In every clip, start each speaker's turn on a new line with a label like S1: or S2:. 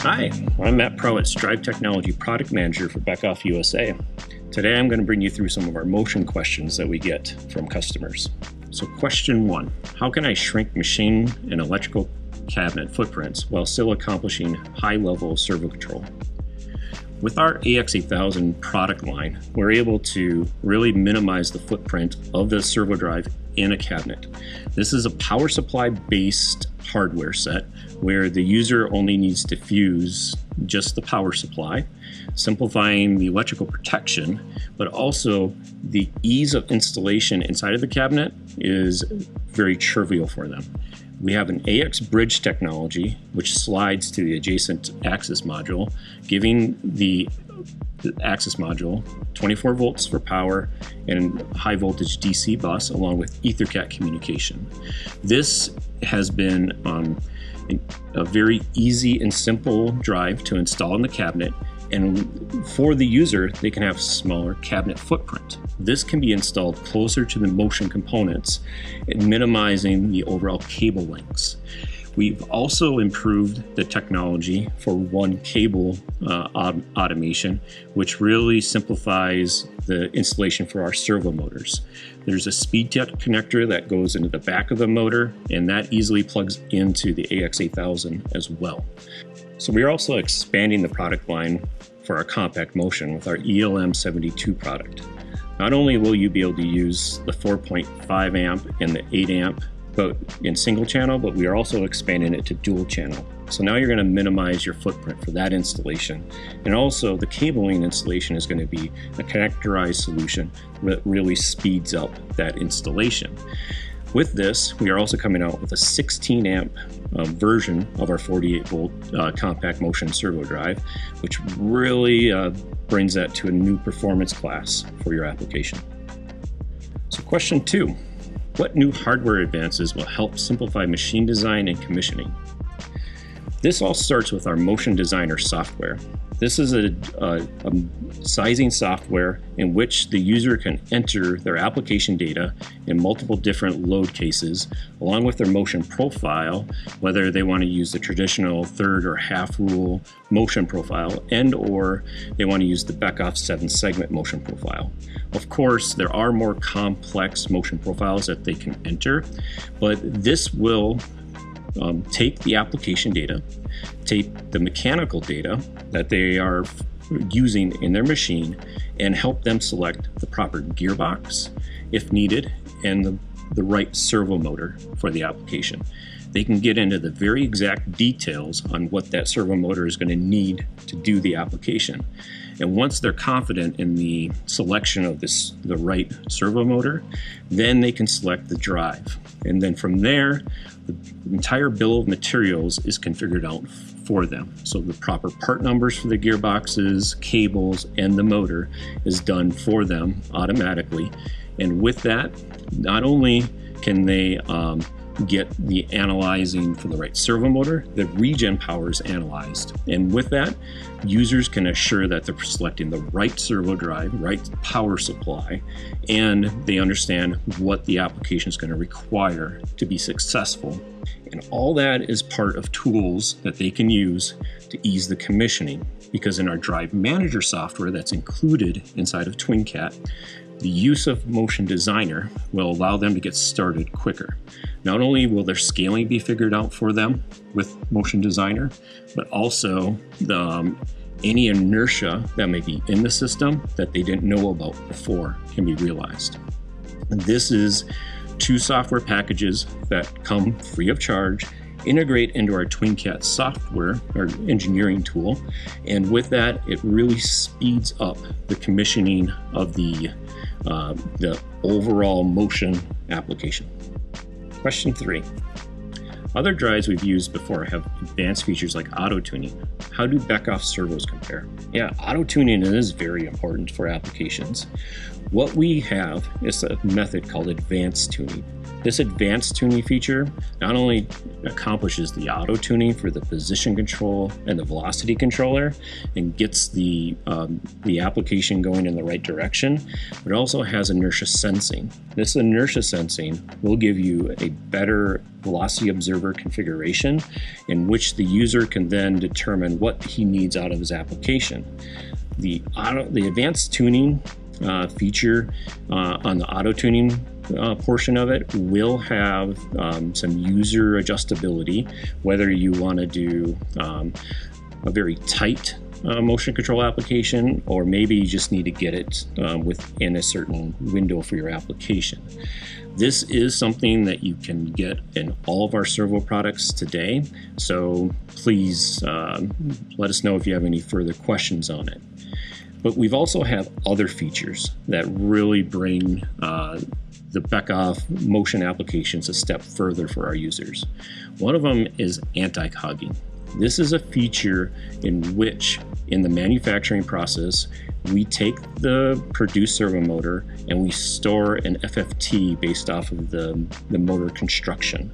S1: Hi, I'm Matt Prowitz, Drive Technology Product Manager for Beckhoff USA. Today I'm going to bring you through some of our motion questions that we get from customers. So question 1, how can I shrink machine and electrical cabinet footprints while still accomplishing high level servo control? With our AX8000 product line, we're able to really minimize the footprint of the servo drive in a cabinet. This is a power supply based hardware set where the user only needs to fuse just the power supply, simplifying the electrical protection, but also the ease of installation inside of the cabinet is very trivial for them. We have an AX bridge technology which slides to the adjacent access module, giving the access module 24 volts for power and high voltage DC bus along with EtherCAT communication. This has been a very easy and simple drive to install in the cabinet, and for the user they can have smaller cabinet footprint. This can be installed closer to the motion components and minimizing the overall cable lengths. We've also improved the technology for one cable automation, which really simplifies the installation for our servo motors. There's a speed connector that goes into the back of the motor, and that easily plugs into the AX8000 as well. So we're also expanding the product line for our compact motion with our ELM72 product. Not only will you be able to use the 4.5 amp and the 8 amp but in single channel, but we are also expanding it to dual channel. So now you're going to minimize your footprint for that installation. And also the cabling installation is going to be a connectorized solution that really speeds up that installation. With this, we are also coming out with a 16 amp version of our 48 volt compact motion servo drive, which really brings that to a new performance class for your application. So question 2. What new hardware advances will help simplify machine design and commissioning? This all starts with our Motion Designer software. This is a sizing software in which the user can enter their application data in multiple different load cases, along with their motion profile, whether they want to use the traditional third or half rule motion profile and or they want to use the Beckhoff 7-segment motion profile. Of course, there are more complex motion profiles that they can enter, but this will take the application data, take the mechanical data that they are using in their machine, and help them select the proper gearbox if needed and the right servo motor for the application. They can get into the very exact details on what that servo motor is going to need to do the application. And once they're confident in the selection of the right servo motor, then they can select the drive. And then from there, the entire bill of materials is configured out for them. So the proper part numbers for the gearboxes, cables, and the motor is done for them automatically. And with that, not only can they get the analyzing for the right servo motor, the regen power is analyzed. And with that, users can assure that they're selecting the right servo drive, right power supply, and they understand what the application is going to require to be successful. And all that is part of tools that they can use to ease the commissioning, because in our Drive Manager software that's included inside of TwinCAT, the use of Motion Designer will allow them to get started quicker. Not only will their scaling be figured out for them with Motion Designer, but also any inertia that may be in the system that they didn't know about before can be realized. And this is 2 software packages that come free of charge, integrate into our TwinCAT software, our engineering tool, and with that, it really speeds up the commissioning of the overall motion application. Question 3. Other drives we've used before have advanced features like auto-tuning. How do Beckhoff servos compare? Yeah, auto-tuning is very important for applications. What we have is a method called advanced tuning. This advanced tuning feature not only accomplishes the auto tuning for the position control and the velocity controller and gets the application going in the right direction, but it also has inertia sensing. This inertia sensing will give you a better velocity observability server configuration in which the user can then determine what he needs out of his application. The advanced tuning feature on the auto tuning portion of it will have some user adjustability, whether you want to do a very tight motion control application, or maybe you just need to get it within a certain window for your application. This is something that you can get in all of our servo products today, so please let us know if you have any further questions on it. But we've also have other features that really bring the Beckhoff motion applications a step further for our users. One of them is anti-cogging. This is a feature in which, in the manufacturing process, we take the produced servo motor and we store an FFT based off of the motor construction.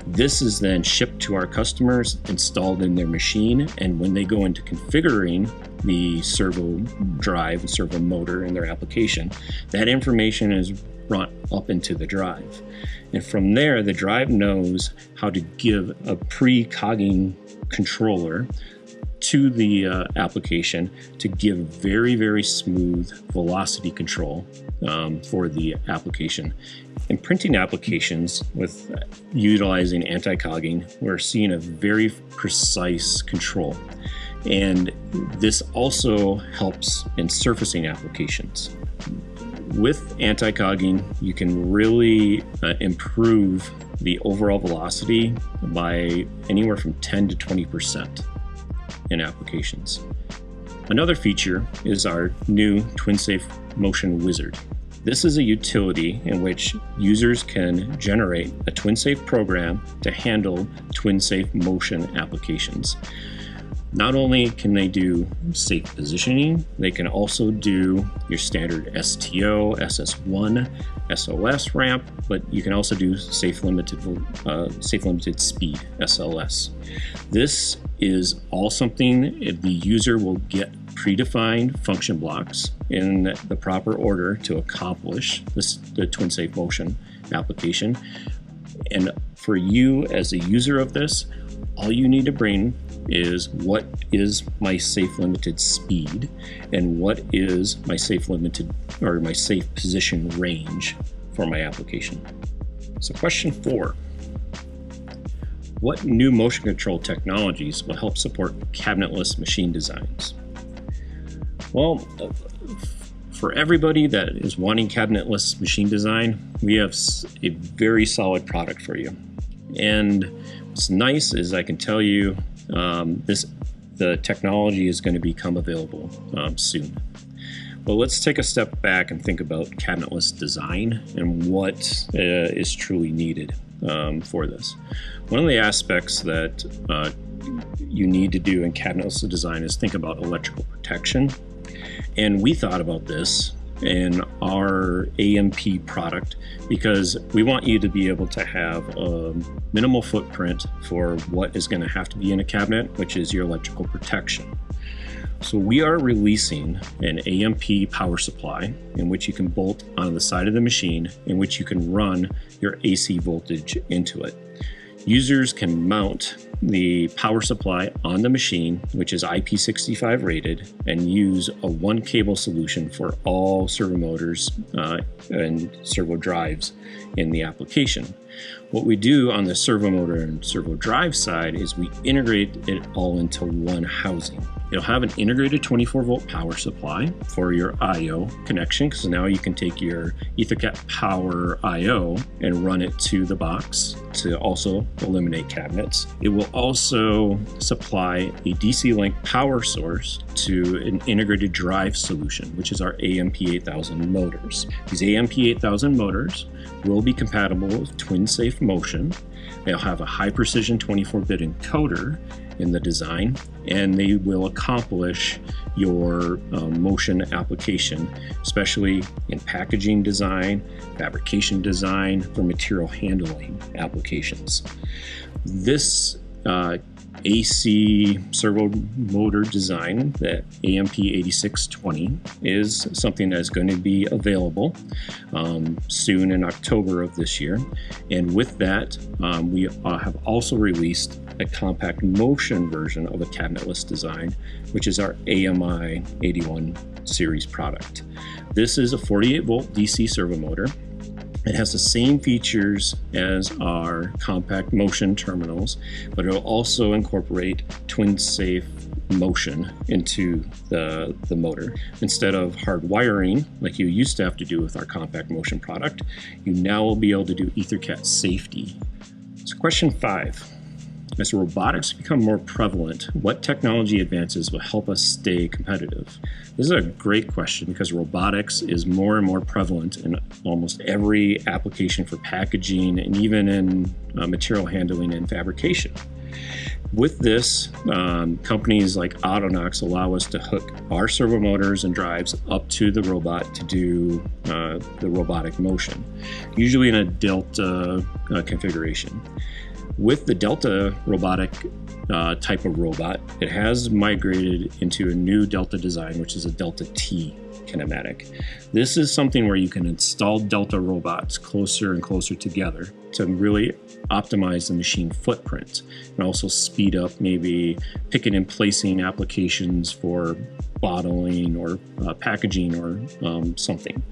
S1: This is then shipped to our customers, installed in their machine, and when they go into configuring the servo drive and servo motor in their application, that information is brought up into the drive. And from there, the drive knows how to give a pre-cogging controller to the application to give very, very smooth velocity control for the application. In printing applications with utilizing anti-cogging, we're seeing a very precise control. And this also helps in surfacing applications. With anti-cogging, you can really improve the overall velocity by anywhere from 10 to 20% in applications. Another feature is our new TwinSafe Motion Wizard. This is a utility in which users can generate a TwinSafe program to handle TwinSafe motion applications. Not only can they do safe positioning, they can also do your standard STO, SS1, SOS ramp, but you can also do safe limited speed, SLS. This is all something the user will get predefined function blocks in the proper order to accomplish the TwinSafe motion application. And for you as a user of this, all you need to bring is what is my safe limited speed and what is my safe limited or my safe position range for my application. So question 4, what new motion control technologies will help support cabinetless machine designs? Well, for everybody that is wanting cabinetless machine design, we have a very solid product for you. And what's nice is I can tell you the technology is going to become available soon. But let's take a step back and think about cabinetless design and what is truly needed for this. One of the aspects that you need to do in cabinetless design is think about electrical protection. And we thought about this in our AMP product because we want you to be able to have a minimal footprint for what is going to have to be in a cabinet, which is your electrical protection. So we are releasing an AMP power supply in which you can bolt on the side of the machine, in which you can run your AC voltage into it. Users can mount the power supply on the machine, which is IP65 rated, and use a one cable solution for all servo motors and servo drives in the application. What we do on the servo motor and servo drive side is we integrate it all into one housing. It'll have an integrated 24-volt power supply for your I/O connection, because now you can take your EtherCAT power I/O and run it to the box to also eliminate cabinets. It will also supply a DC link power source to an integrated drive solution, which is our AMP8000 motors. These AMP8000 motors will be compatible with TwinSafe motion. They'll have a high precision 24-bit encoder in the design, and they will accomplish your motion application, especially in packaging design, fabrication design, for material handling applications. This AC servo motor design, that AMP8620, is something that's going to be available soon in October of this year. And with that, we have also released a compact motion version of a cabinetless design, which is our AMI 81 series product. This is a 48 volt DC servo motor. It has the same features as our compact motion terminals, but it'll also incorporate twin safe motion into the motor. Instead of hard wiring like you used to have to do with our compact motion product, you now will be able to do EtherCAT safety. So question 5. As robotics become more prevalent, what technology advances will help us stay competitive? This is a great question because robotics is more and more prevalent in almost every application for packaging and even in material handling and fabrication. With this, companies like Autonox allow us to hook our servo motors and drives up to the robot to do the robotic motion, usually in a Delta configuration. With the Delta robotic type of robot, it has migrated into a new Delta design, which is a Delta T kinematic. This is something where you can install Delta robots closer and closer together to really optimize the machine footprint and also speed up maybe picking and placing applications for bottling or packaging or something.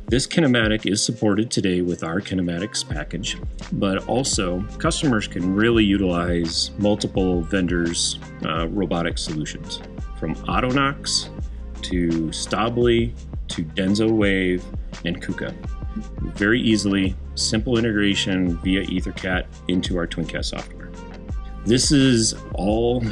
S1: This kinematic is supported today with our kinematics package, but also customers can really utilize multiple vendors' robotic solutions, from Autonox to Stably to Denso Wave and KUKA. Very easily, simple integration via EtherCAT into our TwinCAT software. This is all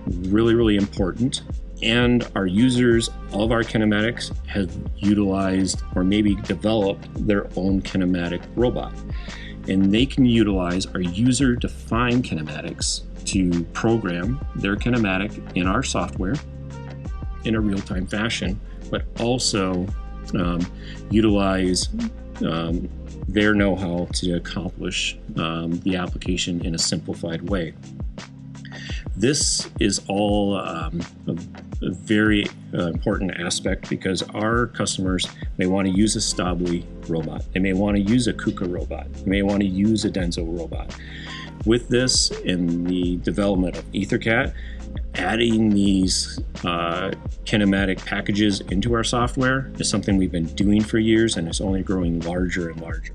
S1: really important, and our users of our kinematics have utilized or maybe developed their own kinematic robot. And they can utilize our user-defined kinematics to program their kinematic in our software in a real-time fashion, but also utilize their know-how to accomplish the application in a simplified way. This is all a very important aspect because our customers may want to use a Stably robot. They may want to use a KUKA robot. They may want to use a Denso robot. With this and the development of EtherCAT, adding these kinematic packages into our software is something we've been doing for years, and it's only growing larger and larger.